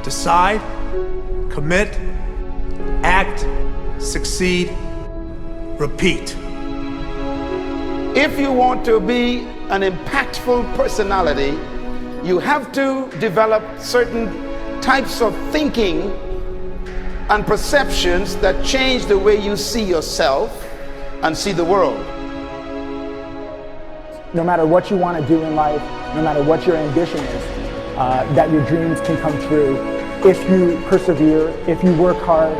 Decide, commit, act, succeed, repeat. If you want to be an impactful personality, you have to develop certain types of thinking and perceptions that change the way you see yourself and see the world. No matter what you want to do in life, no matter what your ambition is, that your dreams can come true if you persevere, if you work hard,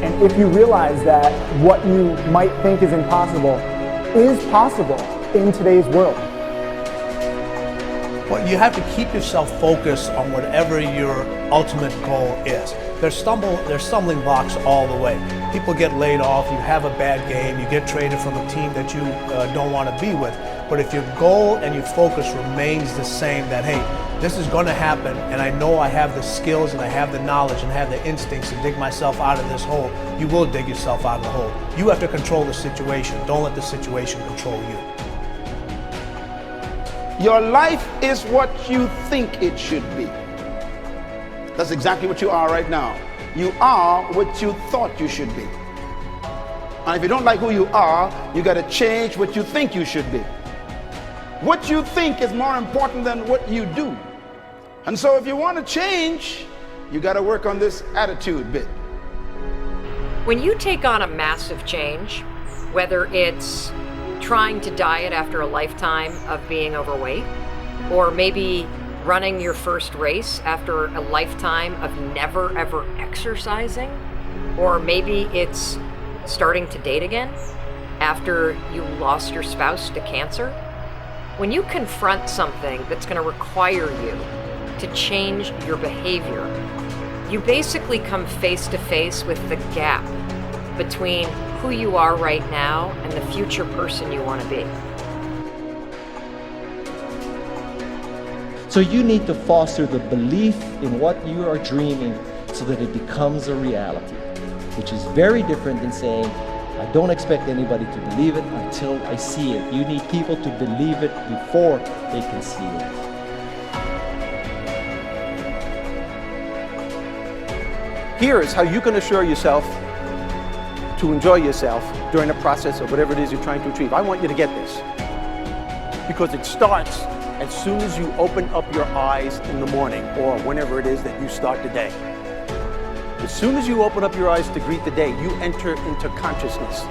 and if you realize that what you might think is impossible is possible in today's world. Well, you have to keep yourself focused on whatever your ultimate goal is. There's stumbling blocks all the way. People get laid off, you have a bad game, you get traded from a team that you don't want to be with. But if your goal and your focus remains the same, that hey, this is going to happen, and I know I have the skills and I have the knowledge and have the instincts to dig myself out of this hole, you will dig yourself out of the hole. You have to control the situation. Don't let the situation control you. Your life is what you think it should be. That's exactly what you are right now. You are what you thought you should be. And if you don't like who you are, you got to change what you think you should be. What you think is more important than what you do. And so if you want to change, you got to work on this attitude bit. When you take on a massive change, whether it's trying to diet after a lifetime of being overweight, or maybe running your first race after a lifetime of never ever exercising, or maybe it's starting to date again after you lost your spouse to cancer. When you confront something that's going to require you to change your behavior, you basically come face to face with the gap between who you are right now and the future person you want to be. So you need to foster the belief in what you are dreaming so that it becomes a reality, which is very different than saying, I don't expect anybody to believe it until I see it. You need people to believe it before they can see it. Here is how you can assure yourself to enjoy yourself during the process of whatever it is you're trying to achieve. I want you to get this, because it starts as soon as you open up your eyes in the morning, or whenever it is that you start the day. As soon as you open up your eyes to greet the day, you enter into consciousness.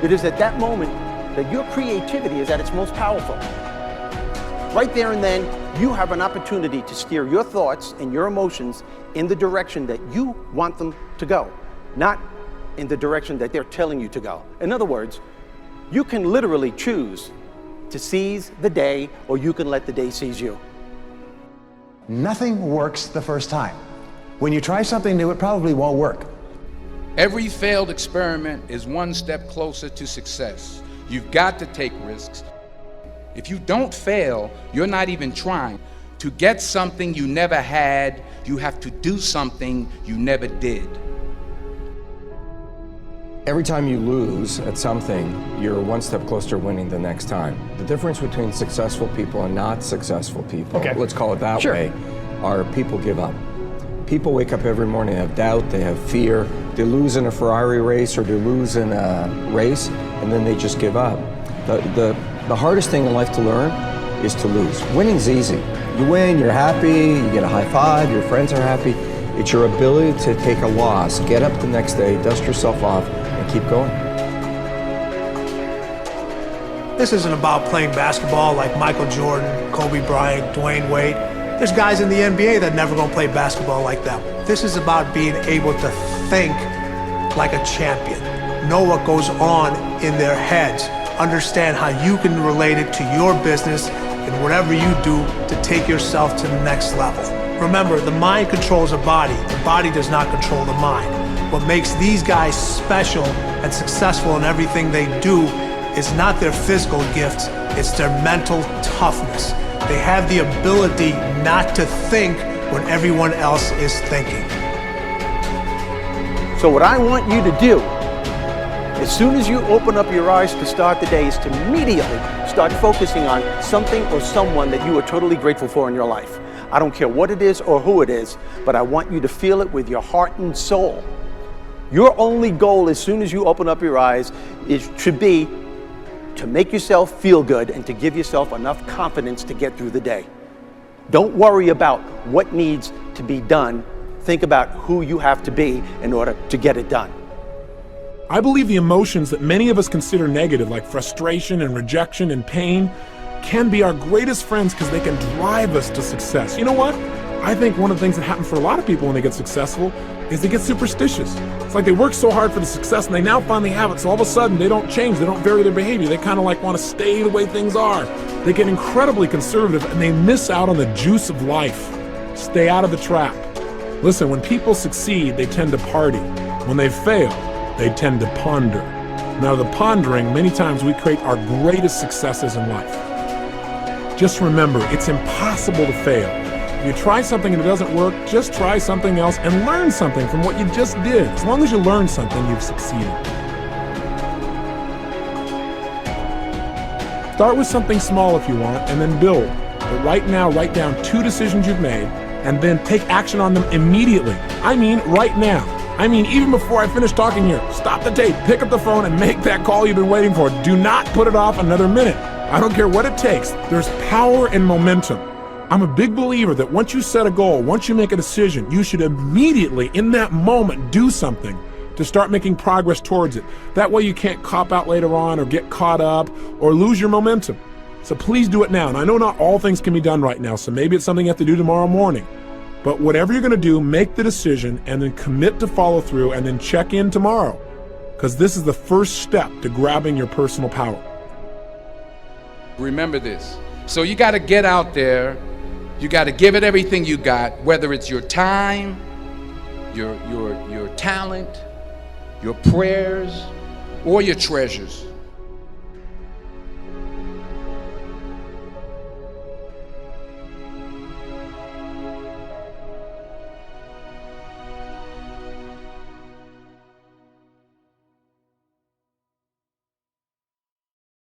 It is at that moment that your creativity is at its most powerful. Right there and then, you have an opportunity to steer your thoughts and your emotions in the direction that you want them to go, not in the direction that they're telling you to go. In other words, you can literally choose to seize the day, or you can let the day seize you. Nothing works the first time. When you try something new, it probably won't work. Every failed experiment is one step closer to success. You've got to take risks. If you don't fail, you're not even trying. To get something you never had, you have to do something you never did. Every time you lose at something, you're one step closer to winning the next time. The difference between successful people and not successful people, let's call it that way, are people give up. People wake up every morning, they have doubt, they have fear, they lose in a Ferrari race or they lose in a race, and then they just give up. The hardest thing in life to learn is to lose. Winning's easy. You win, you're happy, you get a high five, your friends are happy. It's your ability to take a loss, get up the next day, dust yourself off, and keep going. This isn't about playing basketball like Michael Jordan, Kobe Bryant, Dwayne Wade. There's guys in the NBA that never gonna play basketball like them. This is about being able to think like a champion, know what goes on in their heads, understand how you can relate it to your business and whatever you do to take yourself to the next level. Remember, the mind controls the body does not control the mind. What makes these guys special and successful in everything they do is not their physical gifts, it's their mental toughness. They have the ability not to think when everyone else is thinking. So what I want you to do, as soon as you open up your eyes to start the day, is to immediately start focusing on something or someone that you are totally grateful for in your life. I don't care what it is or who it is, but I want you to feel it with your heart and soul. Your only goal as soon as you open up your eyes should be to make yourself feel good and to give yourself enough confidence to get through the day. Don't worry about what needs to be done. Think about who you have to be in order to get it done. I believe the emotions that many of us consider negative, like frustration and rejection and pain, can be our greatest friends because they can drive us to success. You know what? I think one of the things that happens for a lot of people when they get successful is they get superstitious. It's like they work so hard for the success and they now finally have it, so all of a sudden they don't change, they don't vary their behavior, they kind of like want to stay the way things are. They get incredibly conservative and they miss out on the juice of life. Stay out of the trap. Listen, when people succeed, they tend to party. When they fail, they tend to ponder. Now, the pondering, many times we create our greatest successes in life. Just remember, it's impossible to fail. If you try something and it doesn't work, just try something else and learn something from what you just did. As long as you learn something, you've succeeded. Start with something small if you want, and then build. But right now, write down 2 decisions you've made, and then take action on them immediately. I mean, right now. I mean, even before I finish talking here, stop the tape, pick up the phone, and make that call you've been waiting for. Do not put it off another minute. I don't care what it takes. There's power in momentum. I'm a big believer that once you set a goal, once you make a decision, you should immediately, in that moment, do something to start making progress towards it. That way you can't cop out later on or get caught up or lose your momentum. So please do it now. And I know not all things can be done right now, so maybe it's something you have to do tomorrow morning. But whatever you're going to do, make the decision and then commit to follow through and then check in tomorrow. Because this is the first step to grabbing your personal power. Remember this. So you got to get out there. You got to give it everything you got, whether it's your time, your talent, your prayers, or your treasures.